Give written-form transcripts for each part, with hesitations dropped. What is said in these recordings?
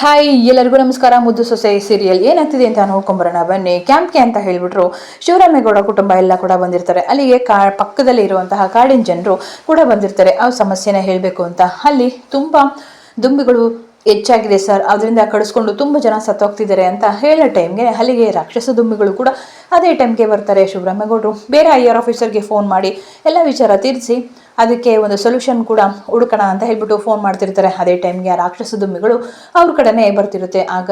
Hi ಎಲ್ಲರಿಗೂ ನಮಸ್ಕಾರ. ಮುದ್ದು ಸೊಸೆ ಸೀರಿಯಲ್ ಏನಾಗ್ತಿದೆ ಅಂತ ನೋಡ್ಕೊಂಬರೋಣ ಬನ್ನಿ. ಕ್ಯಾಂಪ್ಗೆ ಅಂತ ಹೇಳಿಬಿಟ್ರು ಶಿವರಾಮೇಗೌಡ ಕುಟುಂಬ ಎಲ್ಲ ಕೂಡ ಬಂದಿರ್ತಾರೆ. ಅಲ್ಲಿಗೆ ಪಕ್ಕದಲ್ಲಿ ಇರುವಂತಹ ಕಾಡಿನ ಜನರು ಕೂಡ ಬಂದಿರ್ತಾರೆ. ಆ ಸಮಸ್ಯೆನ ಹೇಳಬೇಕು ಅಂತ. ಅಲ್ಲಿ ತುಂಬ ದುಂಬಿಗಳು ಹೆಚ್ಚಾಗಿದೆ ಸರ್, ಅದರಿಂದ ಕಡಿಸ್ಕೊಂಡು ತುಂಬ ಜನ ಸತ್ತೋಗ್ತಿದ್ದಾರೆ ಅಂತ ಹೇಳೋ ಟೈಮ್ಗೆ ಅಲ್ಲಿಗೆ ರಾಕ್ಷಸ ದುಂಬಿಗಳು ಕೂಡ ಅದೇ ಟೈಮ್ಗೆ ಬರ್ತಾರೆ. ಶಿವರಾಮೇಗೌಡರು ಬೇರೆ IR ಆಫೀಸರ್ಗೆ ಫೋನ್ ಮಾಡಿ ಎಲ್ಲ ವಿಚಾರ ತೀರಿಸಿ ಅದಕ್ಕೆ ಒಂದು ಸೊಲ್ಯೂಷನ್ ಕೂಡ ಹುಡುಕೋಣ ಅಂತ ಹೇಳ್ಬಿಟ್ಟು ಫೋನ್ ಮಾಡ್ತಿರ್ತಾರೆ. ಅದೇ ಟೈಮ್ಗೆ ಆ ರಾಕ್ಷಸ ದುಂಬಿಗಳು ಅವ್ರ ಕಡೆನೇ ಬರ್ತಿರುತ್ತೆ. ಆಗ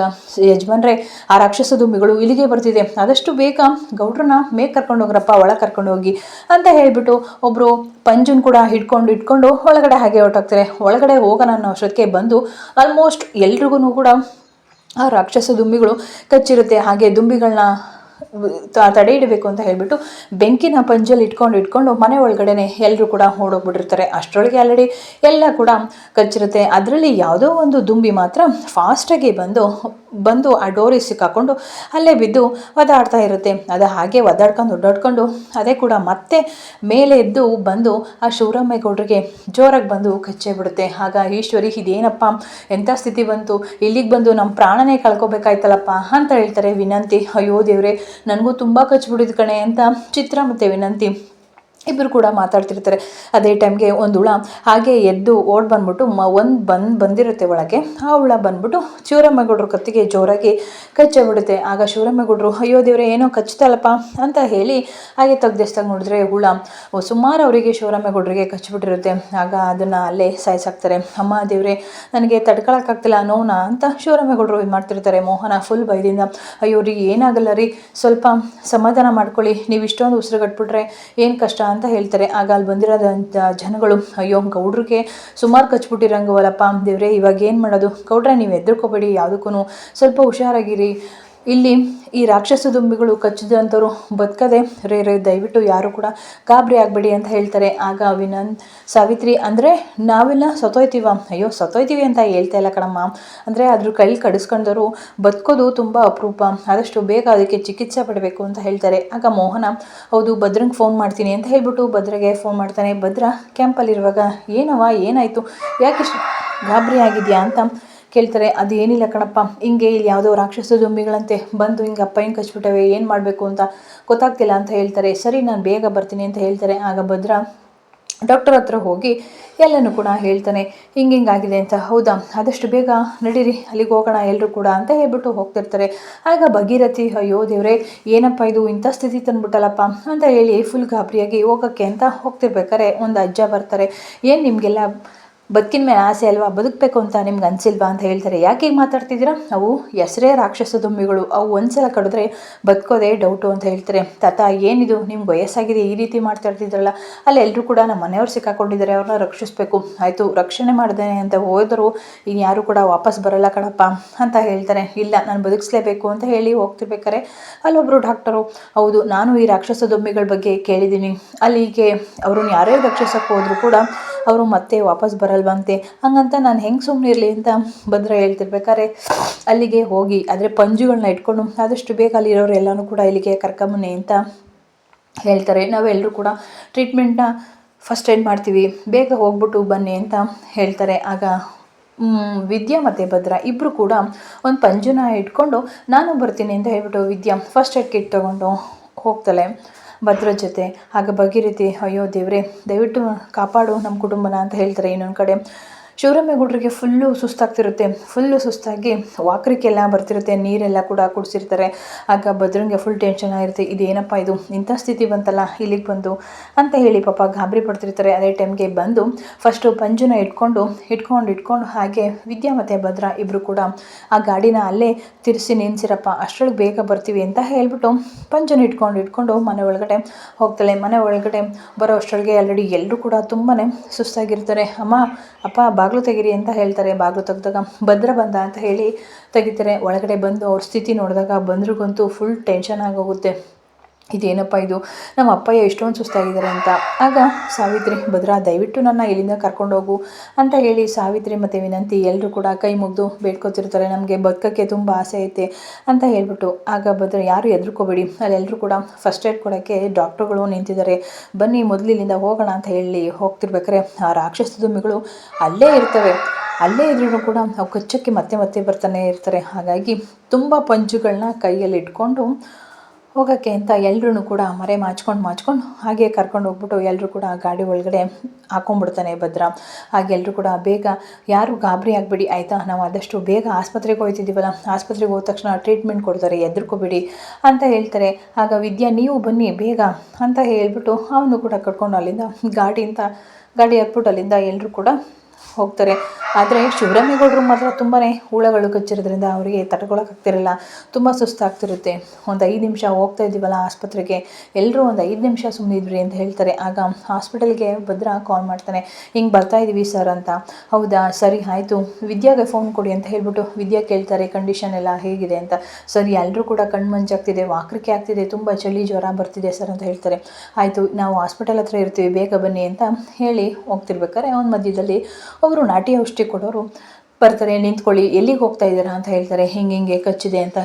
ಯಜಮಾನ್ರೆ, ಆ ರಾಕ್ಷಸ ದುಂಬಿಗಳು ಇಲ್ಲಿಗೆ ಬರ್ತಿದೆ, ಆದಷ್ಟು ಬೇಗ ಗೌಡ್ರನ್ನ ಮೇಗ್ ಕರ್ಕೊಂಡು ಹೋಗ್ರಪ್ಪ, ಒಳಗೆ ಕರ್ಕೊಂಡು ಹೋಗಿ ಅಂತ ಹೇಳ್ಬಿಟ್ಟು ಒಬ್ರು ಪಂಜುನ್ ಕೂಡ ಇಟ್ಕೊಂಡು ಒಳಗಡೆ ಹಾಗೆ ಹೊರಟೋಗ್ತಾರೆ. ಒಳಗಡೆ ಹೋಗೋಣ ಅನ್ನೋ ಅಷ್ಟೊತ್ತಿಗೆ ಬಂದು ಆಲ್ಮೋಸ್ಟ್ ಎಲ್ರಿಗೂ ಕೂಡ ಆ ರಾಕ್ಷಸ ದುಂಬಿಗಳು ಕಚ್ಚಿರುತ್ತೆ. ಹಾಗೆ ದುಂಬಿಗಳನ್ನ ತಡೆ ಇಡಬೇಕು ಅಂತ ಹೇಳ್ಬಿಟ್ಟು ಬೆಂಕಿನ ಪಂಜಲ್ಲಿ ಇಟ್ಕೊಂಡು ಮನೆ ಒಳಗಡೆನೆ ಎಲ್ಲರೂ ಕೂಡ ಓಡೋಗ್ಬಿಟ್ಟಿರ್ತಾರೆ. ಅಷ್ಟರೊಳಗೆ ಆಲ್ರೆಡಿ ಎಲ್ಲ ಕೂಡ ಕಚ್ಚಿರುತ್ತೆ. ಅದರಲ್ಲಿ ಯಾವುದೋ ಒಂದು ದುಂಬಿ ಮಾತ್ರ ಫಾಸ್ಟಾಗಿ ಬಂದು ಆ ಡೋರಿಗೆ ಸಿಕ್ಕಾಕೊಂಡು ಅಲ್ಲೇ ಬಿದ್ದು ಒದ್ದಾಡ್ತಾ ಇರುತ್ತೆ. ಅದು ಹಾಗೆ ಒದ್ದಾಡ್ಕೊಂಡು ಅದೇ ಕೂಡ ಮತ್ತೆ ಮೇಲೆ ಎದ್ದು ಬಂದು ಆ ಶಿವರಾಮೇಗೌಡರಿಗೆ ಜೋರಾಗಿ ಬಂದು ಕಚ್ಚೇ ಬಿಡುತ್ತೆ. ಆಗ ಈಶ್ವರಿ, ಇದೇನಪ್ಪ ಎಂಥ ಸ್ಥಿತಿ ಬಂತು, ಇಲ್ಲಿಗೆ ಬಂದು ನಮ್ಮ ಪ್ರಾಣನೇ ಕಳ್ಕೊಬೇಕಾಯ್ತಲ್ಲಪ್ಪ ಅಂತ ಹೇಳ್ತಾರೆ. ವಿನಂತಿ, ಅಯ್ಯೋ ದೇವ್ರೆ, ನನಗೂ ತುಂಬ ಕಚ್ಬಿಟ್ಟಿದ್ ಕಣೆ ಅಂತ ಚಿತ್ರ ಮತ್ತು ವಿನಂತಿ ಇಬ್ಬರು ಕೂಡ ಮಾತಾಡ್ತಿರ್ತಾರೆ. ಅದೇ ಟೈಮ್ಗೆ ಒಂದು ಹುಳ ಹಾಗೆ ಎದ್ದು ಓಡ್ ಬಂದ್ಬಿಟ್ಟು ಬಂದಿರುತ್ತೆ ಒಳಗೆ. ಆ ಹುಳ ಬಂದ್ಬಿಟ್ಟು ಶಿವರಾಮೇಗೌಡರು ಕತ್ತಿಗೆ ಜೋರಾಗಿ ಕಚ್ಚಬಿಡುತ್ತೆ. ಆಗ ಶಿವರಾಮೇಗೌಡರು, ಅಯ್ಯೋ ದೇವ್ರೆ, ಏನೋ ಕಚ್ತಲ್ಲಪ್ಪ ಅಂತ ಹೇಳಿ ಹಾಗೆ ತೆಗ್ದೆಸ್ತಾಗ ನೋಡಿದ್ರೆ ಹುಳ ಸುಮಾರು ಅವರಿಗೆ ಶಿವರಾಮೇಗೌಡರಿಗೆ ಕಚ್ಚಿಬಿಟ್ಟಿರುತ್ತೆ. ಆಗ ಅದನ್ನು ಅಲ್ಲೇ ಸಾಯಿಸಾಕ್ತಾರೆ. ಅಮ್ಮ ದೇವ್ರೆ, ನನಗೆ ತಡ್ಕೊಳಕ್ಕಾಗ್ತಿಲ್ಲ ನೋನ ಅಂತ ಶಿವರಾಮೇಗೌಡರು ಇದು ಮಾಡ್ತಿರ್ತಾರೆ. ಮೋಹನ ಫುಲ್ ಭಯದಿಂದ, ಅಯ್ಯೋ ರೀ, ಏನಾಗಲ್ಲ ರೀ, ಸ್ವಲ್ಪ ಸಮಾಧಾನ ಮಾಡ್ಕೊಳ್ಳಿ, ನೀವು ಇಷ್ಟೊಂದು ಉಸಿರುಗಟ್ಬಿಟ್ರೆ ಏನು ಕಷ್ಟ ಅಂತ ಹೇಳ್ತಾರೆ. ಆಗ ಅಲ್ಲಿ ಬಂದಿರೋದಂಥ ಜನಗಳು, ಅಯ್ಯೋ ಗೌಡ್ರಿಗೆ ಸುಮಾರು ಕಚ್ಬಿಟ್ಟಿರಂಗವಲ್ಲಪ್ಪ ದೇವ್ರೆ, ಇವಾಗ ಏನು ಮಾಡೋದು ಗೌಡ್ರೆ, ನೀವು ಹೆದರ್ಕೋಬೇಡಿ, ಯಾವುದಕ್ಕೂ ಸ್ವಲ್ಪ ಹುಷಾರಾಗಿರಿ, ಇಲ್ಲಿ ಈ ರಾಕ್ಷಸ ದುಂಬಿಗಳು ಕಚ್ಚಿದಂಥವ್ರು ಬದುಕದೆ ರೇ ದಯವಿಟ್ಟು ಯಾರು ಕೂಡ ಗಾಬರಿ ಆಗಬೇಡಿ ಅಂತ ಹೇಳ್ತಾರೆ. ಆಗ ಸಾವಿತ್ರಿ, ಅಂದರೆ ನಾವೆಲ್ಲ ಸತ್ತೋಯ್ತೀವ? ಅಯ್ಯೋ ಸತ್ತೋಯ್ತೀವಿ ಅಂತ ಹೇಳ್ತಾ ಇಲ್ಲ ಕಣಮ್ಮ, ಅಂದರೆ ಅದ್ರ ಕೈ ಕಡಿಸ್ಕೊಂಡವರು ಬದುಕೋದು ತುಂಬ ಅಪರೂಪ, ಆದಷ್ಟು ಬೇಗ ಅದಕ್ಕೆ ಚಿಕಿತ್ಸೆ ಪಡಬೇಕು ಅಂತ ಹೇಳ್ತಾರೆ. ಆಗ ಮೋಹನ, ಹೌದು ಭದ್ರಂಗೆ ಫೋನ್ ಮಾಡ್ತೀನಿ ಅಂತ ಹೇಳ್ಬಿಟ್ಟು ಭದ್ರಗೆ ಫೋನ್ ಮಾಡ್ತಾನೆ. ಭದ್ರ ಕ್ಯಾಂಪಲ್ಲಿರುವಾಗ, ಏನವ ಏನಾಯಿತು, ಯಾಕೆ ಗಾಬರಿ ಆಗಿದೆಯಾ ಅಂತ ಕೇಳ್ತಾರೆ. ಅದು ಏನಿಲ್ಲ ಕಣಪ್ಪ, ಹಿಂಗೆ ಇಲ್ಲಿ ಯಾವುದೋ ರಾಕ್ಷಸ ದುಂಬಿಗಳಂತೆ ಬಂದು ಹಿಂಗೆ ಅಪ್ಪ ಹಿಂಗೆ ಕಚ್ಬಿಟ್ಟವೆ, ಏನು ಮಾಡಬೇಕು ಅಂತ ಗೊತ್ತಾಗ್ತಿಲ್ಲ ಅಂತ ಹೇಳ್ತಾರೆ. ಸರಿ, ನಾನು ಬೇಗ ಬರ್ತೀನಿ ಅಂತ ಹೇಳ್ತಾರೆ. ಆಗ ಭದ್ರ ಡಾಕ್ಟರ್ ಹತ್ರ ಹೋಗಿ ಎಲ್ಲನೂ ಕೂಡ ಹೇಳ್ತಾನೆ, ಹಿಂಗಾಗಿದೆ ಅಂತ. ಹೌದಾ, ಆದಷ್ಟು ಬೇಗ ನಡೀರಿ, ಅಲ್ಲಿಗೆ ಹೋಗೋಣ ಎಲ್ಲರೂ ಕೂಡ ಅಂತ ಹೇಳ್ಬಿಟ್ಟು ಹೋಗ್ತಿರ್ತಾರೆ. ಆಗ ಭಗೀರಥಿ, ಅಯ್ಯೋ ದೇವ್ರೆ, ಏನಪ್ಪ ಇದು, ಇಂಥ ಸ್ಥಿತಿ ತಂದ್ಬಿಟ್ಟಲ್ಲಪ್ಪ ಅಂತ ಹೇಳಿ ಫುಲ್ ಗಾಬರಿಯಾಗಿ ಹೋಗೋಕ್ಕೆ ಅಂತ ಹೋಗ್ತಿರ್ಬೇಕಾರೆ ಒಂದು ಅಜ್ಜ ಬರ್ತಾರೆ. ಏನು ನಿಮಗೆಲ್ಲ ಬದುಕಿನ ಮೇಲೆ ಆಸೆ ಅಲ್ವಾ, ಬದುಕಬೇಕು ಅಂತ ನಿಮ್ಗೆ ಅನಿಸಿಲ್ವಾ ಅಂತ ಹೇಳ್ತಾರೆ. ಯಾಕೆ ಹೀಗೆ ಮಾತಾಡ್ತಿದ್ದೀರಾ, ಅವು ಹೆಸರೇ ರಾಕ್ಷಸ ದುಂಬಿಗಳು, ಅವು ಒಂದ್ಸಲ ಕಡಿದ್ರೆ ಬದುಕೋದೇ ಡೌಟು ಅಂತ ಹೇಳ್ತಾರೆ. ತಾತ, ಏನಿದು ನಿಮ್ಗೆ ವಯಸ್ಸಾಗಿದೆ, ಈ ರೀತಿ ಮಾಡ್ತಾ ಇರ್ತಿದ್ರಲ್ಲ, ಅಲ್ಲಿ ಎಲ್ಲರೂ ಕೂಡ ನಮ್ಮ ಮನೆಯವ್ರು ಸಿಕ್ಕಾಕೊಂಡಿದ್ದಾರೆ, ಅವ್ರನ್ನ ರಕ್ಷಿಸಬೇಕು. ಆಯಿತು, ರಕ್ಷಣೆ ಮಾಡಿದೆ ಅಂತ ಹೋದರು, ಇನ್ನು ಯಾರು ಕೂಡ ವಾಪಸ್ ಬರೋಲ್ಲ ಕಣಪ್ಪ ಅಂತ ಹೇಳ್ತಾರೆ. ಇಲ್ಲ, ನಾನು ಬದುಕಿಸ್ಲೇಬೇಕು ಅಂತ ಹೇಳಿ ಹೋಗ್ತಿರ್ಬೇಕಾರೆ ಅಲ್ಲೊಬ್ಬರು ಡಾಕ್ಟರು, ಹೌದು, ನಾನು ಈ ರಾಕ್ಷಸ ದುಂಬಿಗಳ ಬಗ್ಗೆ ಕೇಳಿದ್ದೀನಿ, ಅಲ್ಲಿಗೆ ಅವ್ರನ್ನ ಯಾರೇ ರಕ್ಷಿಸೋಕ್ಕೆ ಹೋದರೂ ಕೂಡ ಅವರು ಮತ್ತೆ ವಾಪಸ್ ಬರಲ್ವಂತೆ, ಹಂಗಂತ ನಾನು ಹೆಂಗೆ ಸುಮ್ಮನೆ ಇರಲಿ ಅಂತ ಭದ್ರ ಹೇಳ್ತಿರ್ಬೇಕಾದ್ರೆ ಅಲ್ಲಿಗೆ ಹೋಗಿ, ಆದರೆ ಪಂಜುಗಳನ್ನ ಇಟ್ಕೊಂಡು ಆದಷ್ಟು ಬೇಗ ಅಲ್ಲಿರೋರು ಎಲ್ಲನೂ ಕೂಡ ಇಲ್ಲಿಗೆ ಕರ್ಕೊಂಬನ್ನಿ ಅಂತ ಹೇಳ್ತಾರೆ. ನಾವೆಲ್ಲರೂ ಕೂಡ ಟ್ರೀಟ್ಮೆಂಟ್ನ ಫಸ್ಟ್ ಏಡ್ ಮಾಡ್ತೀವಿ, ಬೇಗ ಹೋಗ್ಬಿಟ್ಟು ಬನ್ನಿ ಅಂತ ಹೇಳ್ತಾರೆ. ಆಗ ವಿದ್ಯಾ ಮತ್ತು ಭದ್ರ ಇಬ್ಬರು ಕೂಡ ಒಂದು ಪಂಜುನ ಇಟ್ಕೊಂಡು ನಾನು ಬರ್ತೀನಿ ಅಂತ ಹೇಳ್ಬಿಟ್ಟು ವಿದ್ಯಾ ಫಸ್ಟ್ ಏಡ್ ಕಿಟ್ ತೊಗೊಂಡು ಹೋಗ್ತಾಳೆ ಭದ್ರ ಜೊತೆ. ಆಗ ಭಗೀರಥಿ, ಅಯ್ಯೋ ದೇವ್ರೆ, ದಯವಿಟ್ಟು ಕಾಪಾಡು ನಮ್ಮ ಕುಟುಂಬನ ಅಂತ ಹೇಳ್ತಾರೆ. ಇನ್ನೊಂದು ಕಡೆ ಶಿವರಾಮೇಗೌಡರಿಗೆ ಫುಲ್ಲು ಸುಸ್ತಾಗಿ ವಾಕರಿಕೆಲ್ಲ ಬರ್ತಿರುತ್ತೆ, ನೀರೆಲ್ಲ ಕೂಡ ಕುಡಿಸಿರ್ತಾರೆ. ಆಗ ಭದ್ರಂಗೆ ಫುಲ್ ಟೆನ್ಷನ್ ಆಗಿರುತ್ತೆ, ಇದೇನಪ್ಪ ಇದು, ಇಂಥ ಸ್ಥಿತಿ ಬಂತಲ್ಲ ಇಲ್ಲಿಗೆ ಬಂದು ಅಂತ ಹೇಳಿ ಪಾಪ ಗಾಬರಿ ಪಡ್ತಿರ್ತಾರೆ. ಅದೇ ಟೈಮ್ಗೆ ಬಂದು ಫಸ್ಟು ಪಂಜುನ ಇಟ್ಕೊಂಡು ಹಾಗೆ ವಿದ್ಯಾ ಮತ್ತು ಭದ್ರ ಇಬ್ಬರು ಕೂಡ ಆ ಗಾಡಿನ ಅಲ್ಲೇ ತಿರ್ಸಿ ನಿನ್ಸಿರಪ್ಪ, ಅಷ್ಟರೊಳಗೆ ಬೇಗ ಬರ್ತೀವಿ ಅಂತ ಹೇಳ್ಬಿಟ್ಟು ಪಂಜುನ ಇಟ್ಕೊಂಡು ಮನೆ ಒಳಗಡೆ ಹೋಗ್ತಾಳೆ. ಮನೆ ಒಳಗಡೆ ಬರೋ ಅಷ್ಟರೊಳಗೆ ಆಲ್ರೆಡಿ ಎಲ್ಲರೂ ಕೂಡ ತುಂಬಾ ಸುಸ್ತಾಗಿರ್ತಾರೆ. ಅಮ್ಮ, ಅಪ್ಪ, ಬಾಗಿಲು ತೆಗೀರಿ ಅಂತ ಹೇಳ್ತಾರೆ. ಬಾಗಿಲು ತೆಗೆದಾಗ ಭದ್ರ ಬಂದ ಅಂತ ಹೇಳಿ ತೆಗಿತಾರೆ. ಒಳಗಡೆ ಬಂದು ಅವ್ರ ಸ್ಥಿತಿ ನೋಡಿದಾಗ ಬಂದ್ರಿಗಂತೂ ಫುಲ್ ಟೆನ್ಷನ್ ಆಗೋಗುತ್ತೆ, ಇದೇನಪ್ಪ ಇದು, ನಮ್ಮ ಅಪ್ಪಯ್ಯ ಎಷ್ಟೊಂದು ಸುಸ್ತಾಗಿದ್ದಾರೆ ಅಂತ. ಆಗ ಸಾವಿತ್ರಿ, ಭದ್ರ ದಯವಿಟ್ಟು ನನ್ನ ಇಲ್ಲಿಂದ ಕರ್ಕೊಂಡೋಗು ಅಂತ ಹೇಳಿ ಸಾವಿತ್ರಿ ಮತ್ತು ವಿನಂತಿ ಎಲ್ಲರೂ ಕೂಡ ಕೈ ಮುಗಿದು ಬೇಡ್ಕೊತಿರ್ತಾರೆ. ನಮಗೆ ಬದುಕೋಕ್ಕೆ ತುಂಬ ಆಸೆ ಐತೆ ಅಂತ ಹೇಳ್ಬಿಟ್ಟು. ಆಗ ಭದ್ರ, ಯಾರು ಹೆದರ್ಕೋಬೇಡಿ, ಅಲ್ಲೆಲ್ಲರೂ ಕೂಡ ಫಸ್ಟ್ ಏಡ್ ಕೊಡೋಕ್ಕೆ ಡಾಕ್ಟ್ರುಗಳು ನಿಂತಿದ್ದಾರೆ, ಬನ್ನಿ ಮೊದಲು ಇಲ್ಲಿಂದ ಹೋಗೋಣ ಅಂತ ಹೇಳಿ ಹೋಗ್ತಿರ್ಬೇಕಾರೆ ಆ ರಾಕ್ಷಸ ದುಂಬಿಗಳು ಅಲ್ಲೇ ಇರ್ತವೆ. ಅಲ್ಲೇ ಇದ್ರೂ ಕೂಡ ಅವು ಕಚ್ಚಕ್ಕೆ ಮತ್ತೆ ಮತ್ತೆ ಬರ್ತಾನೆ ಇರ್ತಾರೆ. ಹಾಗಾಗಿ ತುಂಬ ಪಂಜುಗಳನ್ನ ಕೈಯಲ್ಲಿ ಇಟ್ಕೊಂಡು ಹೋಗೋಕ್ಕೆ ಅಂತ ಎಲ್ಲರೂ ಕೂಡ ಮರೆ ಮಾಚ್ಕೊಂಡು ಹಾಗೆ ಕರ್ಕೊಂಡು ಹೋಗ್ಬಿಟ್ಟು ಎಲ್ಲರೂ ಕೂಡ ಗಾಡಿ ಒಳಗಡೆ ಹಾಕೊಂಡ್ಬಿಡ್ತಾನೆ ಭದ್ರ. ಹಾಗೆ ಎಲ್ಲರೂ ಕೂಡ ಬೇಗ ಯಾರು ಗಾಬರಿ ಆಗಬೇಡಿ ಆಯಿತಾ, ನಾವು ಆದಷ್ಟು ಬೇಗ ಆಸ್ಪತ್ರೆಗೆ ಹೋಗ್ತಿದ್ದೀವಲ್ಲ, ಆಸ್ಪತ್ರೆಗೆ ಹೋದ ತಕ್ಷಣ ಟ್ರೀಟ್ಮೆಂಟ್ ಕೊಡ್ತಾರೆ, ಹೆದರ್ಕೋಬೇಡಿ ಅಂತ ಹೇಳ್ತಾರೆ. ಆಗ ವಿದ್ಯಾ ನೀವು ಬನ್ನಿ ಬೇಗ ಅಂತ ಹೇಳ್ಬಿಟ್ಟು ಅವನು ಕೂಡ ಕಟ್ಕೊಂಡು ಅಲ್ಲಿಂದ ಗಾಡಿ ಹತ್ಬಿಟ್ಟು ಅಲ್ಲಿಂದ ಎಲ್ಲರೂ ಕೂಡ ಹೋಗ್ತಾರೆ. ಆದರೆ ಶಿವರಾಮೇಗೌಡರು ಮಾತ್ರ ತುಂಬಾ ಹುಳಗಳು ಕಚ್ಚಿರೋದ್ರಿಂದ ಅವರಿಗೆ ತಡ್ಕೊಳಕ್ಕಾಗ್ತಿರಲ್ಲ, ತುಂಬ ಸುಸ್ತಾಗ್ತಿರುತ್ತೆ. ಒಂದು 5 ನಿಮಿಷ ಹೋಗ್ತಾ ಇದ್ದೀವಲ್ಲ ಆಸ್ಪತ್ರೆಗೆ, ಎಲ್ಲರೂ ಒಂದು 5 ನಿಮಿಷ ಸುಮ್ಮನೆ ಇದ್ರಿ ಅಂತ ಹೇಳ್ತಾರೆ. ಆಗ ಹಾಸ್ಪಿಟಲ್ಗೆ ಭದ್ರ ಕಾಲ್ ಮಾಡ್ತಾನೆ, ಹಿಂಗೆ ಬರ್ತಾ ಇದ್ದೀವಿ ಸರ್ ಅಂತ. ಹೌದಾ ಸರಿ ಆಯಿತು, ವಿದ್ಯಾಗೆ ಫೋನ್ ಕೊಡಿ ಅಂತ ಹೇಳ್ಬಿಟ್ಟು ವಿದ್ಯಾ ಕೇಳ್ತಾರೆ ಕಂಡೀಷನ್ ಎಲ್ಲ ಹೇಗಿದೆ ಅಂತ. ಸರಿ ಎಲ್ಲರೂ ಕೂಡ ಕಣ್ಣು ಮಂಜಾಗ್ತಿದೆ, ವಾಕರಿಕೆ ಆಗ್ತಿದೆ, ತುಂಬ ಚಳಿ ಜ್ವರ ಬರ್ತಿದೆ ಸರ್ ಅಂತ ಹೇಳ್ತಾರೆ. ಆಯಿತು ನಾವು ಹಾಸ್ಪಿಟಲ್ ಹತ್ರ ಇರ್ತೀವಿ, ಬೇಗ ಬನ್ನಿ ಅಂತ ಹೇಳಿ ಹೋಗ್ತಿರ್ಬೇಕಾದ್ರೆ ಅವನ ಮಧ್ಯದಲ್ಲಿ ಅವರು ನಾಟಿ ಔಷಧಿ ಕೊಡೋರು ಬರ್ತಾರೆ. ನಿಂತ್ಕೊಳ್ಳಿ, ಎಲ್ಲಿಗೆ ಹೋಗ್ತಾ ಇದ್ದೀರಾ ಅಂತ ಹೇಳ್ತಾರೆ. ಹಿಂಗೆ ಕಚ್ಚಿದೆ ಅಂತ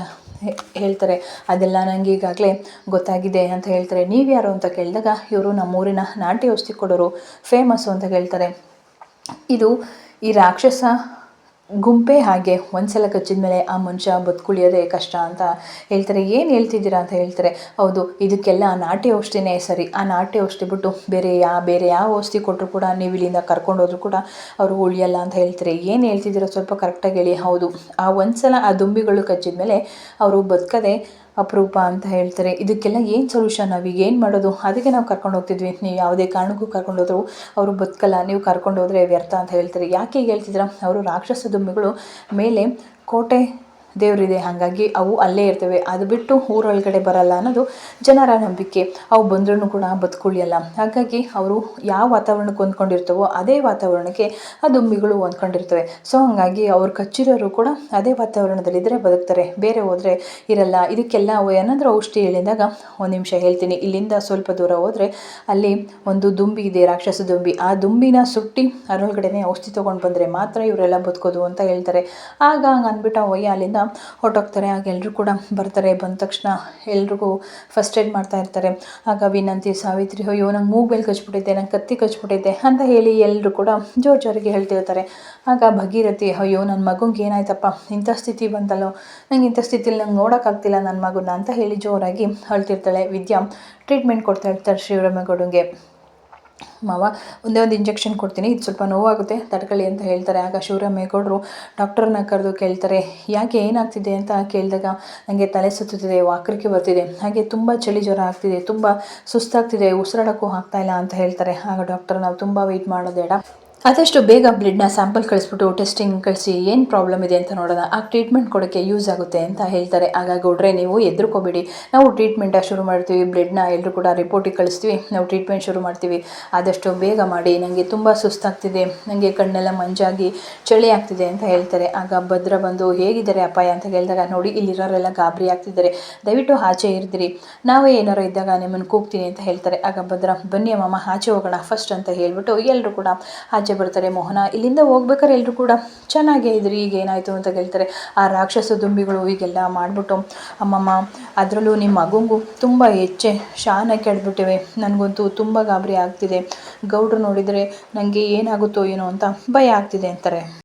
ಹೇಳ್ತಾರೆ. ಅದೆಲ್ಲ ನನಗೆ ಈಗಾಗಲೇ ಗೊತ್ತಾಗಿದೆ ಅಂತ ಹೇಳ್ತಾರೆ. ನೀವು ಯಾರು ಅಂತ ಕೇಳಿದಾಗ ಇವರು ನಮ್ಮೂರಿನ ನಾಟಿ ಔಷಧಿ ಕೊಡೋರು, ಫೇಮಸ್ಸು ಅಂತ ಹೇಳ್ತಾರೆ. ಇದು ಈ ರಾಕ್ಷಸ ಗುಂಪೇ ಹಾಗೆ, ಒಂದ್ಸಲ ಕಚ್ಚಿದ ಮೇಲೆ ಆ ಮನುಷ್ಯ ಬದುಕುಳಿಯೋದೇ ಕಷ್ಟ ಅಂತ ಹೇಳ್ತಾರೆ. ಏನು ಹೇಳ್ತಿದ್ದೀರಾ ಅಂತ ಹೇಳ್ತಾರೆ. ಹೌದು ಇದಕ್ಕೆಲ್ಲ ನಾಟಿ ಔಷಧಿನೇ ಸರಿ, ಆ ನಾಟಿ ಔಷಧಿ ಬಿಟ್ಟು ಬೇರೆ ಯಾವ ಔಷಧಿ ಕೊಟ್ಟರು ಕೂಡ ನೀವು ಇಲ್ಲಿಂದ ಕರ್ಕೊಂಡೋದ್ರು ಕೂಡ ಅವರು ಉಳಿಯಲ್ಲ ಅಂತ ಹೇಳ್ತಾರೆ. ಏನು ಹೇಳ್ತಿದ್ದೀರಾ ಸ್ವಲ್ಪ ಕರೆಕ್ಟಾಗಿ ಹೇಳಿ. ಹೌದು ಆ ಒಂದ್ಸಲ ಆ ದುಂಬಿಗಳು ಕಚ್ಚಿದ ಮೇಲೆ ಅವರು ಬದುಕದೆ ಅಪರೂಪ ಅಂತ ಹೇಳ್ತಾರೆ. ಇದಕ್ಕೆಲ್ಲ ಏನು ಸೊಲ್ಯೂಷನ್, ನಾವೀಗ ಏನು ಮಾಡೋದು, ಅದಕ್ಕೆ ನಾವು ಕರ್ಕೊಂಡು ಹೋಗ್ತಿದ್ವಿ, ನೀವು ಯಾವುದೇ ಕಾರಣಕ್ಕೂ ಕರ್ಕೊಂಡೋದ್ರು ಅವರು ಬದುಕಲ್ಲ, ನೀವು ಕರ್ಕೊಂಡೋದ್ರೆ ವ್ಯರ್ಥ ಅಂತ ಹೇಳ್ತಾರೆ. ಯಾಕೆ ಹೀಗೆ ಹೇಳ್ತಿದ್ರ, ಅವರು ರಾಕ್ಷಸ ದುಂಬಿಗಳು ಮೇಲೆ ಕೋಟೆ ದೇವರಿದೆ, ಹಾಗಾಗಿ ಅವು ಅಲ್ಲೇ ಇರ್ತವೆ, ಅದು ಬಿಟ್ಟು ಊರೊಳಗಡೆ ಬರಲ್ಲ ಅನ್ನೋದು ಜನರ ನಂಬಿಕೆ. ಅವು ಬಂದ್ರೂ ಕೂಡ ಬದುಕುಳಿಯಲ್ಲ, ಹಾಗಾಗಿ ಅವರು ಯಾವ ವಾತಾವರಣಕ್ಕೆ ಹೊಂದ್ಕೊಂಡಿರ್ತವೋ ಅದೇ ವಾತಾವರಣಕ್ಕೆ ಆ ದುಂಬಿಗಳು ಹೊಂದ್ಕೊಂಡಿರ್ತವೆ. ಸೊ ಹಾಗಾಗಿ ಅವ್ರು ಕಚ್ಚಿರೋರು ಕೂಡ ಅದೇ ವಾತಾವರಣದಲ್ಲಿದ್ದರೆ ಬದುಕ್ತಾರೆ, ಬೇರೆ ಹೋದರೆ ಇರಲ್ಲ. ಇದಕ್ಕೆಲ್ಲ ಏನಾದರೂ ಔಷಧಿ ಹೇಳಿದಾಗ ಒಂದು ನಿಮಿಷ ಹೇಳ್ತೀನಿ. ಇಲ್ಲಿಂದ ಸ್ವಲ್ಪ ದೂರ ಹೋದರೆ ಅಲ್ಲಿ ಒಂದು ದುಂಬಿ ಇದೆ, ರಾಕ್ಷಸ ದುಂಬಿ, ಆ ದುಂಬಿನ ಸುಟ್ಟಿ ಅದರೊಳಗಡೆ ಔಷಧಿ ತೊಗೊಂಡು ಬಂದರೆ ಮಾತ್ರ ಇವರೆಲ್ಲ ಬದುಕೋದು ಅಂತ ಹೇಳ್ತಾರೆ. ಆಗ ಹಂಗೆ ಅಂದ್ಬಿಟ್ಟು ಒಯ್ಯ ಅಲ್ಲಿಂದ ಹೊರಟೋಗ್ತಾರೆ. ಆಗ ಎಲ್ಲರೂ ಕೂಡ ಬರ್ತಾರೆ. ಬಂದ ತಕ್ಷಣ ಎಲ್ರಿಗೂ ಫಸ್ಟ್ ಏಡ್ ಮಾಡ್ತಾ ಇರ್ತಾರೆ. ಆಗ ವಿನಂತಿ, ಸಾವಿತ್ರಿ, ಅಯ್ಯೋ ನಂಗೆ ಮೂಗ್ಬೇಲೆ ಕಚ್ಬಿಟ್ಟಿದ್ದೆ, ನಂಗೆ ಕತ್ತಿ ಕಚ್ಬಿಟ್ಟಿದ್ದೆ ಅಂತ ಹೇಳಿ ಎಲ್ಲರೂ ಕೂಡ ಜೋರಿಗೆ ಹೇಳ್ತಿರ್ತಾರೆ. ಆಗ ಭಗೀರಥಿ, ಅಯ್ಯೋ ನನ್ನ ಮಗುಂಗೆ ಏನಾಯ್ತಪ್ಪ, ಇಂಥ ಸ್ಥಿತಿ ಬಂತಲ್ಲೋ, ನಂಗೆ ಇಂಥ ಸ್ಥಿತಿಲಿ ನಂಗೆ ನೋಡೋಕ್ಕಾಗ್ತಿಲ್ಲ ನನ್ನ ಮಗುನ ಅಂತ ಹೇಳಿ ಜೋರಾಗಿ ಅಳ್ತಿರ್ತಾಳೆ. ವಿದ್ಯಾ ಟ್ರೀಟ್ಮೆಂಟ್ ಕೊಡ್ತಾ ಇರ್ತಾರೆ ಶಿವರಾಮೇಗೌಡಂಗೆ. ಮಾವ ಒಂದೇ ಒಂದು ಇಂಜೆಕ್ಷನ್ ಕೊಡ್ತೀನಿ, ಇದು ಸ್ವಲ್ಪ ನೋವಾಗುತ್ತೆ ತಡ್ಕೊಳ್ಳಿ ಅಂತ ಹೇಳ್ತಾರೆ. ಆಗ ಶಿವರಾಮೇಗೌಡರು ಡಾಕ್ಟರ್ನ ಕರೆದು ಕೇಳ್ತಾರೆ, ಯಾಕೆ ಏನಾಗ್ತಿದೆ ಅಂತ ಕೇಳಿದಾಗ ನನಗೆ ತಲೆ ಸುತ್ತುತ್ತಿದೆ, ವಾಕರಿಕೆ ಬರ್ತಿದೆ, ಹಾಗೆ ತುಂಬ ಚಳಿ ಜ್ವರ ಆಗ್ತಿದೆ, ತುಂಬ ಸುಸ್ತಾಗ್ತಿದೆ, ಉಸಿರಾಡೋಕ್ಕೂ ಆಗ್ತಾಯಿಲ್ಲ ಅಂತ ಹೇಳ್ತಾರೆ. ಆಗ ಡಾಕ್ಟರ್ ನಾವು ತುಂಬ ವೆಯ್ಟ್ ಮಾಡೋದೇಡ, ಆದಷ್ಟು ಬೇಗ ಬ್ಲಡ್ನ ಸ್ಯಾಂಪಲ್ ಕಳಿಸ್ಬಿಟ್ಟು ಟೆಸ್ಟಿಂಗ್ ಕಳಿಸಿ ಏನು ಪ್ರಾಬ್ಲಮ್ ಇದೆ ಅಂತ ನೋಡೋಣ, ಆ ಟ್ರೀಟ್ಮೆಂಟ್ ಕೊಡೋಕ್ಕೆ ಯೂಸ್ ಆಗುತ್ತೆ ಅಂತ ಹೇಳ್ತಾರೆ. ಆಗ ಗೌಡ್ರೆ ನೀವು ಹೆದರ್ಕೋಬೇಡಿ, ನಾವು ಟ್ರೀಟ್ಮೆಂಟ ಶುರು ಮಾಡ್ತೀವಿ, ಬ್ಲಡ್ನ ಎಲ್ಲರೂ ಕೂಡ ರಿಪೋರ್ಟಿಗೆ ಕಳಿಸ್ತೀವಿ, ನಾವು ಟ್ರೀಟ್ಮೆಂಟ್ ಶುರು ಮಾಡ್ತೀವಿ, ಆದಷ್ಟು ಬೇಗ ಮಾಡಿ, ನನಗೆ ತುಂಬ ಸುಸ್ತಾಗ್ತಿದೆ, ನನಗೆ ಕಣ್ಣೆಲ್ಲ ಮಂಜಾಗಿ ಚಳಿ ಆಗ್ತಿದೆ ಅಂತ ಹೇಳ್ತಾರೆ. ಆಗ ಭದ್ರ ಬಂದು ಹೇಗಿದ್ದಾರೆ ಅಪಾಯ ಅಂತ ಹೇಳಿದಾಗ, ನೋಡಿ ಇಲ್ಲಿರೋರೆಲ್ಲ ಗಾಬರಿ ಆಗ್ತಿದ್ದಾರೆ, ದಯವಿಟ್ಟು ಆಚೆ ಇರ್ದಿರಿ, ನಾವೇ ಏನಾರು ಇದ್ದಾಗ ನಿಮ್ಮನ್ನು ಕೂಗ್ತೀನಿ ಅಂತ ಹೇಳ್ತಾರೆ. ಆಗ ಭದ್ರ ಬನ್ನಿ ಅಮ್ಮಮ್ಮ ಆಚೆ ಹೋಗೋಣ ಫಸ್ಟ್ ಅಂತ ಹೇಳ್ಬಿಟ್ಟು ಎಲ್ಲರೂ ಕೂಡ ಆಚೆ ಬರ್ತಾರೆ. ಮೋಹನ ಇಲ್ಲಿಂದ ಹೋಗ್ಬೇಕಾದ್ರೆ ಎಲ್ಲರೂ ಕೂಡ ಚೆನ್ನಾಗೇ ಇದ್ರಿ, ಈಗ ಏನಾಯಿತು ಅಂತ ಕೇಳ್ತಾರೆ. ಆ ರಾಕ್ಷಸ ದುಂಬಿಗಳು ಹೀಗೆಲ್ಲ ಮಾಡಿಬಿಟ್ಟು ಅಮ್ಮಮ್ಮ ಅದರಲ್ಲೂ ನಿಮ್ಮ ಮಗುಂಗೂ ತುಂಬ ಶಾನ ಕೆಡ್ಬಿಟ್ಟಿವೆ, ನನಗಂತೂ ತುಂಬ ಗಾಬರಿ ಆಗ್ತಿದೆ, ಗೌಡ್ರು ನೋಡಿದರೆ ನನಗೆ ಏನಾಗುತ್ತೋ ಏನೋ ಅಂತ ಭಯ ಆಗ್ತಿದೆ ಅಂತಾರೆ.